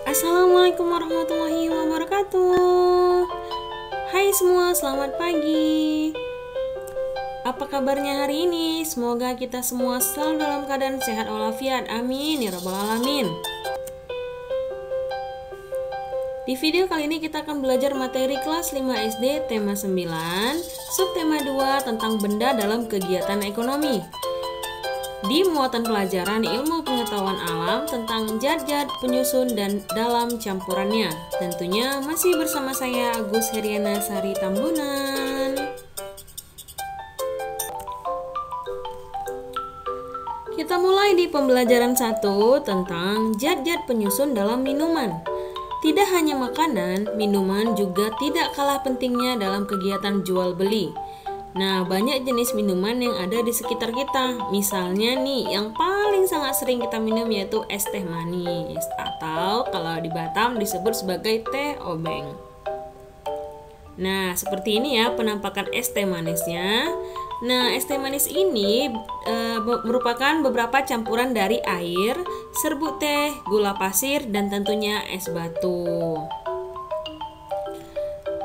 Assalamualaikum warahmatullahi wabarakatuh. Hai semua, selamat pagi. Apa kabarnya hari ini? Semoga kita semua selalu dalam keadaan sehat walafiat. Amin ya rabbal alamin. Di video kali ini kita akan belajar materi kelas 5 SD tema 9, subtema 2 tentang benda dalam kegiatan ekonomi. Di muatan pelajaran ilmu pengetahuan alam tentang zat-zat penyusun dan dalam campurannya. Tentunya masih bersama saya Agus Heriana Sari Tambunan. Kita mulai di pembelajaran 1 tentang zat-zat penyusun dalam minuman. Tidak hanya makanan, minuman juga tidak kalah pentingnya dalam kegiatan jual beli. Nah, banyak jenis minuman yang ada di sekitar kita. Misalnya nih, yang paling sangat sering kita minum yaitu es teh manis, atau kalau di Batam disebut sebagai teh obeng. Nah, seperti ini ya penampakan es teh manisnya. Nah, es teh manis ini merupakan beberapa campuran dari air, serbuk teh, gula pasir, dan tentunya es batu.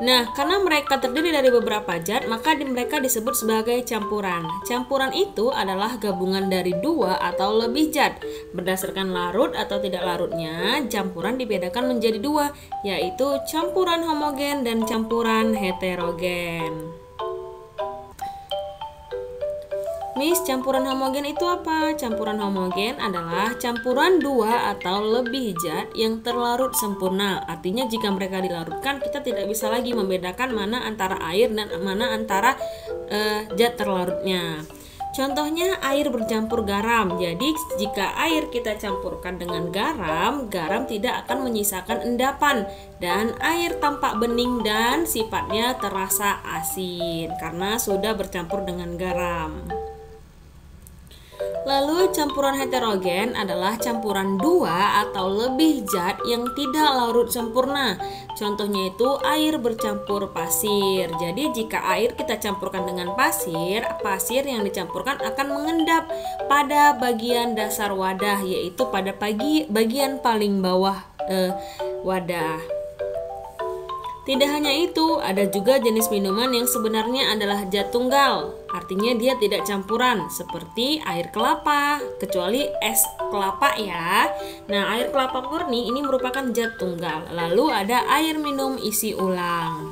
Nah, karena mereka terdiri dari beberapa zat, maka mereka disebut sebagai campuran. Campuran itu adalah gabungan dari dua atau lebih zat. Berdasarkan larut atau tidak larutnya, campuran dibedakan menjadi dua, yaitu campuran homogen dan campuran heterogen. Miss, campuran homogen itu apa? Campuran homogen adalah campuran dua atau lebih zat yang terlarut sempurna. Artinya jika mereka dilarutkan, kita tidak bisa lagi membedakan mana antara air dan mana antara zat terlarutnya. Contohnya air bercampur garam. Jadi jika air kita campurkan dengan garam, garam tidak akan menyisakan endapan. Dan air tampak bening dan sifatnya terasa asin karena sudah bercampur dengan garam. Lalu campuran heterogen adalah campuran dua atau lebih zat yang tidak larut sempurna. Contohnya itu air bercampur pasir. Jadi jika air kita campurkan dengan pasir, pasir yang dicampurkan akan mengendap pada bagian dasar wadah, yaitu pada bagian paling bawah wadah. Tidak hanya itu, ada juga jenis minuman yang sebenarnya adalah zat tunggal. Artinya dia tidak campuran, seperti air kelapa, kecuali es kelapa ya. Nah, air kelapa murni ini merupakan zat tunggal. Lalu ada air minum isi ulang.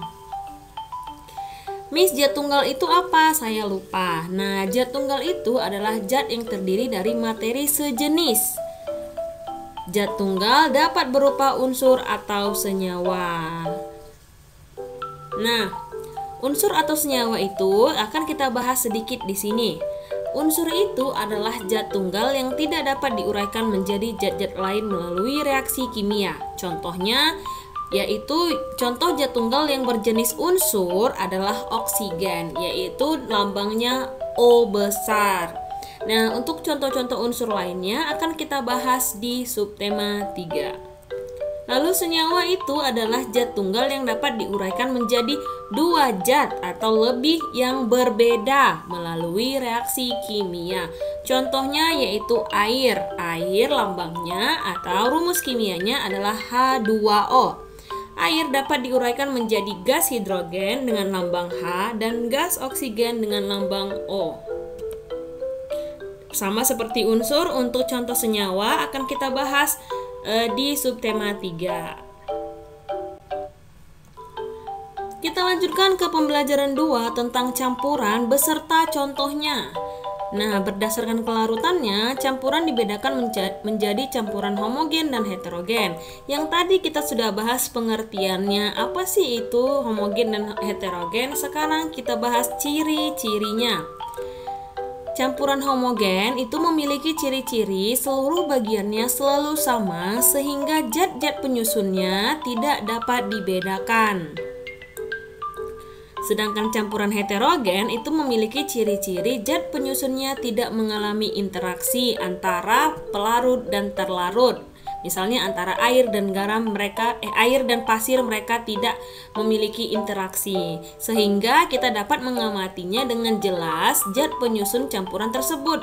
Miss, zat tunggal itu apa? Saya lupa. Nah, zat tunggal itu adalah zat yang terdiri dari materi sejenis. Zat tunggal dapat berupa unsur atau senyawa. Nah, unsur atau senyawa itu akan kita bahas sedikit di sini. Unsur itu adalah zat tunggal yang tidak dapat diuraikan menjadi zat-zat lain melalui reaksi kimia. Contohnya yaitu contoh zat tunggal yang berjenis unsur adalah oksigen, yaitu lambangnya O besar. Nah, untuk contoh-contoh unsur lainnya akan kita bahas di subtema 3. Lalu senyawa itu adalah zat tunggal yang dapat diuraikan menjadi dua zat atau lebih yang berbeda melalui reaksi kimia. Contohnya yaitu air. Air lambangnya atau rumus kimianya adalah H2O. Air dapat diuraikan menjadi gas hidrogen dengan lambang H dan gas oksigen dengan lambang O. Sama seperti unsur, untuk contoh senyawa akan kita bahas di subtema 3. Kita lanjutkan ke pembelajaran 2 tentang campuran beserta contohnya. Nah, berdasarkan kelarutannya, campuran dibedakan menjadi campuran homogen dan heterogen. Yang tadi kita sudah bahas pengertiannya, apa sih itu homogen dan heterogen. Sekarang kita bahas ciri-cirinya. Campuran homogen itu memiliki ciri-ciri seluruh bagiannya selalu sama sehingga zat-zat penyusunnya tidak dapat dibedakan. Sedangkan campuran heterogen itu memiliki ciri-ciri zat penyusunnya tidak mengalami interaksi antara pelarut dan terlarut. Misalnya antara air dan air dan pasir mereka tidak memiliki interaksi, sehingga kita dapat mengamatinya dengan jelas zat penyusun campuran tersebut.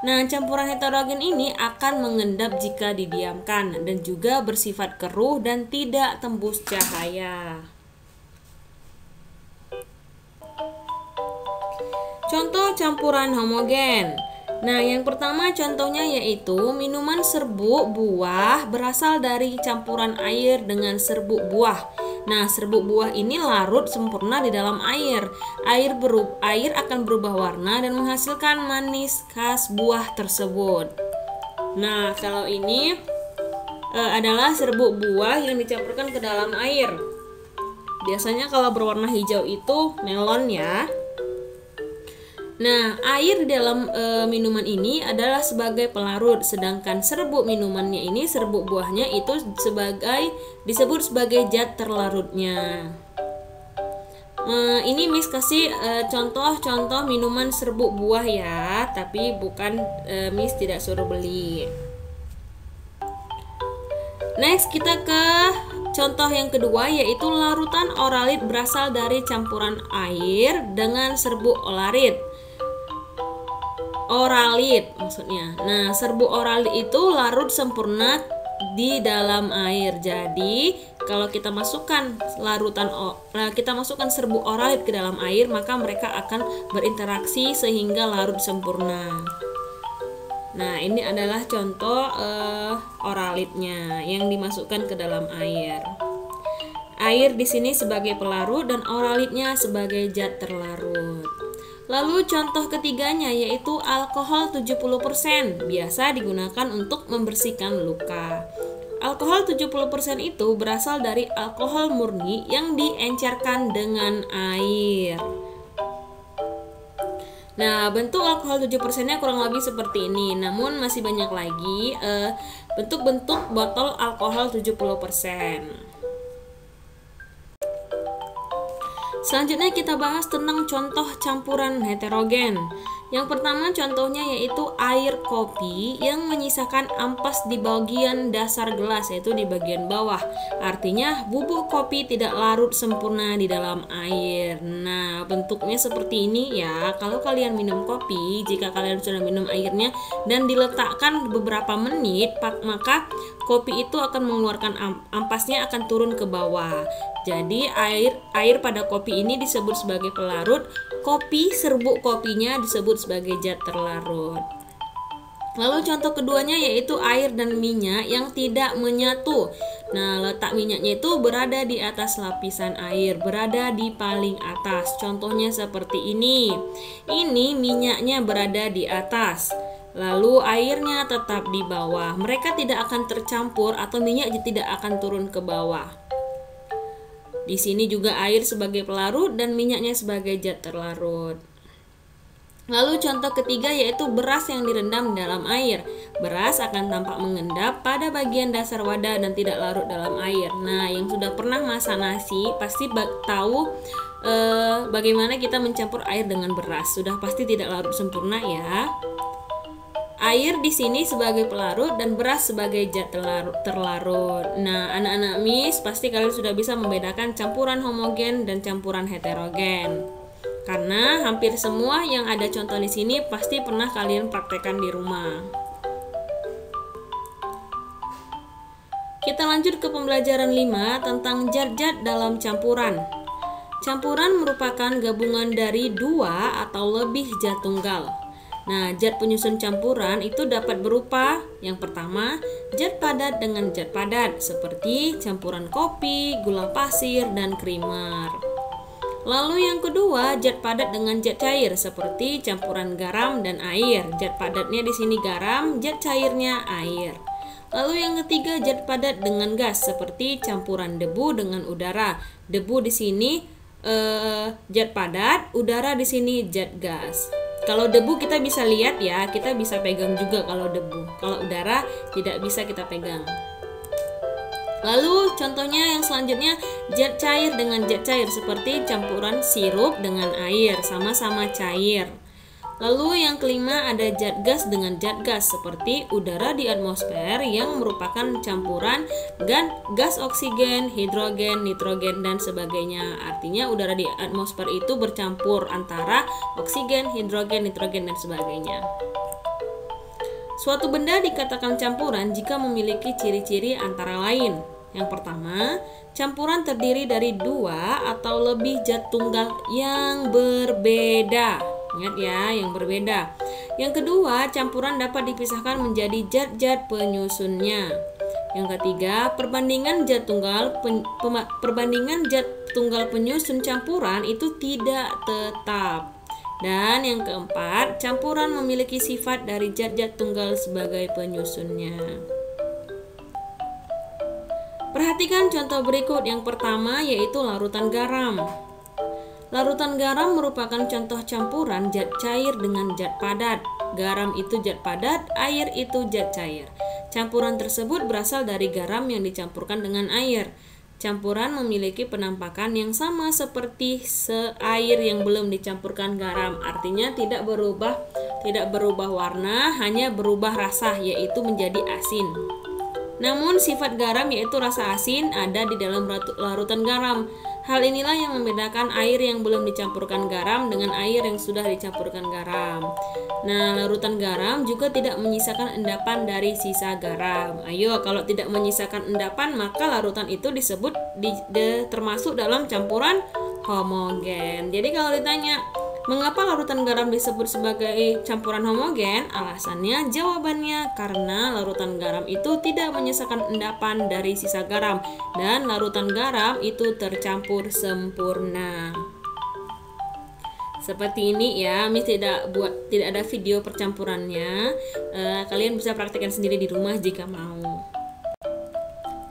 Nah, campuran heterogen ini akan mengendap jika didiamkan dan juga bersifat keruh dan tidak tembus cahaya. Contoh campuran homogen. Nah, yang pertama contohnya yaitu minuman serbuk buah berasal dari campuran air dengan serbuk buah. Nah, serbuk buah ini larut sempurna di dalam air. Air akan berubah warna dan menghasilkan manis khas buah tersebut. Nah, kalau ini adalah serbuk buah yang dicampurkan ke dalam air. Biasanya kalau berwarna hijau itu melon ya. Nah, air di dalam minuman ini adalah sebagai pelarut, sedangkan serbuk minumannya ini, serbuk buahnya itu disebut sebagai zat terlarutnya. Ini Miss kasih contoh-contoh minuman serbuk buah ya, tapi bukan Miss tidak suruh beli. Next kita ke contoh yang kedua, yaitu larutan oralit berasal dari campuran air dengan serbuk oralit maksudnya. Nah, serbuk oralit itu larut sempurna di dalam air. Jadi, kalau kita masukkan serbuk oralit ke dalam air, maka mereka akan berinteraksi sehingga larut sempurna. Nah, ini adalah contoh oralitnya yang dimasukkan ke dalam air. Air di sini sebagai pelarut dan oralitnya sebagai zat terlarut. Lalu contoh ketiganya yaitu alkohol 70% biasa digunakan untuk membersihkan luka. Alkohol 70% itu berasal dari alkohol murni yang diencerkan dengan air. Nah, bentuk alkohol 7%-nya kurang lebih seperti ini. Namun masih banyak lagi bentuk-bentuk botol alkohol 70%. Selanjutnya kita bahas tentang contoh campuran heterogen. Yang pertama contohnya yaitu air kopi yang menyisakan ampas di bagian dasar gelas, yaitu di bagian bawah. Artinya bubuk kopi tidak larut sempurna di dalam air. Nah, bentuknya seperti ini ya. Kalau kalian minum kopi, jika kalian sudah minum airnya dan diletakkan beberapa menit, maka kopi itu akan mengeluarkan ampasnya akan turun ke bawah. Jadi air pada kopi ini disebut sebagai pelarut. Serbuk kopinya disebut sebagai zat terlarut. Lalu contoh keduanya yaitu air dan minyak yang tidak menyatu. Nah, letak minyaknya itu berada di atas lapisan air, berada di paling atas. Contohnya seperti ini. Ini minyaknya berada di atas, lalu airnya tetap di bawah. Mereka tidak akan tercampur atau minyak tidak akan turun ke bawah. Di sini juga air sebagai pelarut dan minyaknya sebagai zat terlarut. Lalu contoh ketiga yaitu beras yang direndam dalam air. Beras akan tampak mengendap pada bagian dasar wadah dan tidak larut dalam air. Nah, yang sudah pernah masak nasi pasti tahu bagaimana kita mencampur air dengan beras. Sudah pasti tidak larut sempurna ya. Air di sini sebagai pelarut dan beras sebagai zat terlarut. Nah, anak-anak Miss pasti kalian sudah bisa membedakan campuran homogen dan campuran heterogen. Karena hampir semua yang ada contoh di sini pasti pernah kalian praktekkan di rumah. Kita lanjut ke pembelajaran 5 tentang zat-zat dalam campuran. Campuran merupakan gabungan dari 2 atau lebih zat tunggal. Nah, zat penyusun campuran itu dapat berupa yang pertama, zat padat dengan zat padat seperti campuran kopi, gula pasir, dan krimer. Lalu yang kedua, zat padat dengan zat cair seperti campuran garam dan air. Zat padatnya di sini garam, zat cairnya air. Lalu yang ketiga, zat padat dengan gas seperti campuran debu dengan udara. Debu di sini zat padat, udara di sini zat gas. Kalau debu kita bisa lihat ya, kita bisa pegang juga kalau debu. Kalau udara tidak bisa kita pegang. Lalu contohnya yang selanjutnya zat cair dengan zat cair seperti campuran sirup dengan air, sama-sama cair. Lalu yang kelima ada zat gas dengan zat gas seperti udara di atmosfer yang merupakan campuran gas oksigen, hidrogen, nitrogen, dan sebagainya. Artinya udara di atmosfer itu bercampur antara oksigen, hidrogen, nitrogen, dan sebagainya. Suatu benda dikatakan campuran jika memiliki ciri-ciri antara lain. Yang pertama, campuran terdiri dari dua atau lebih zat tunggal yang berbeda. Ingat ya, yang berbeda. Yang kedua, campuran dapat dipisahkan menjadi zat-zat penyusunnya. Yang ketiga, perbandingan zat tunggal penyusun campuran itu tidak tetap. Dan yang keempat, campuran memiliki sifat dari zat-zat tunggal sebagai penyusunnya. Perhatikan contoh berikut. Yang pertama yaitu larutan garam. Larutan garam merupakan contoh campuran zat cair dengan zat padat. Garam itu zat padat, air itu zat cair. Campuran tersebut berasal dari garam yang dicampurkan dengan air. Campuran memiliki penampakan yang sama seperti air yang belum dicampurkan garam. Artinya tidak berubah warna, hanya berubah rasa, yaitu menjadi asin. Namun sifat garam yaitu rasa asin ada di dalam larutan garam. Hal inilah yang membedakan air yang belum dicampurkan garam dengan air yang sudah dicampurkan garam. Nah, larutan garam juga tidak menyisakan endapan dari sisa garam. Ayo, kalau tidak menyisakan endapan, maka larutan itu disebut termasuk dalam campuran homogen. Jadi kalau ditanya, mengapa larutan garam disebut sebagai campuran homogen? Alasannya, jawabannya karena larutan garam itu tidak menyisakan endapan dari sisa garam dan larutan garam itu tercampur sempurna. Seperti ini ya, Miss tidak ada video percampurannya. Kalian bisa praktekkan sendiri di rumah jika mau.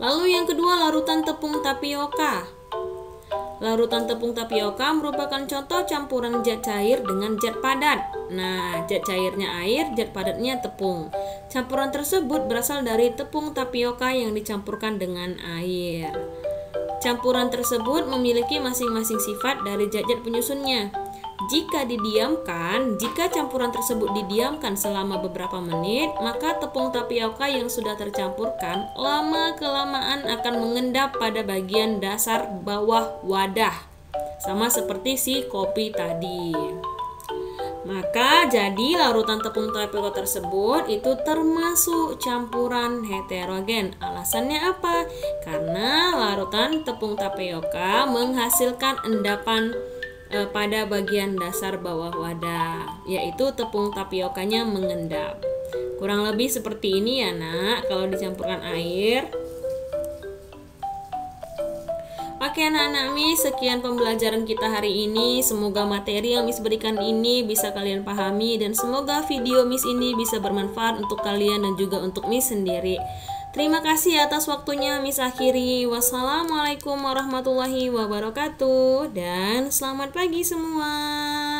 Lalu yang kedua, larutan tepung tapioka. Larutan tepung tapioka merupakan contoh campuran zat cair dengan zat padat. Nah, zat cairnya air, zat padatnya tepung. Campuran tersebut berasal dari tepung tapioka yang dicampurkan dengan air. Campuran tersebut memiliki masing-masing sifat dari zat-zat penyusunnya. Jika campuran tersebut didiamkan selama beberapa menit, maka tepung tapioka yang sudah tercampurkan lama-kelamaan akan mengendap pada bagian dasar bawah wadah, sama seperti si kopi tadi. Maka jadi larutan tepung tapioka tersebut itu termasuk campuran heterogen. Alasannya apa? Karena larutan tepung tapioka menghasilkan endapan pada bagian dasar bawah wadah, yaitu tepung tapiokanya mengendap. Kurang lebih seperti ini ya nak, kalau dicampurkan air. Oke anak-anak Miss, sekian pembelajaran kita hari ini. Semoga materi yang Miss berikan ini bisa kalian pahami, dan semoga video Miss ini bisa bermanfaat untuk kalian dan juga untuk Miss sendiri. Terima kasih atas waktunya, Miss akhiri. Wassalamualaikum warahmatullahi wabarakatuh, dan selamat pagi semua.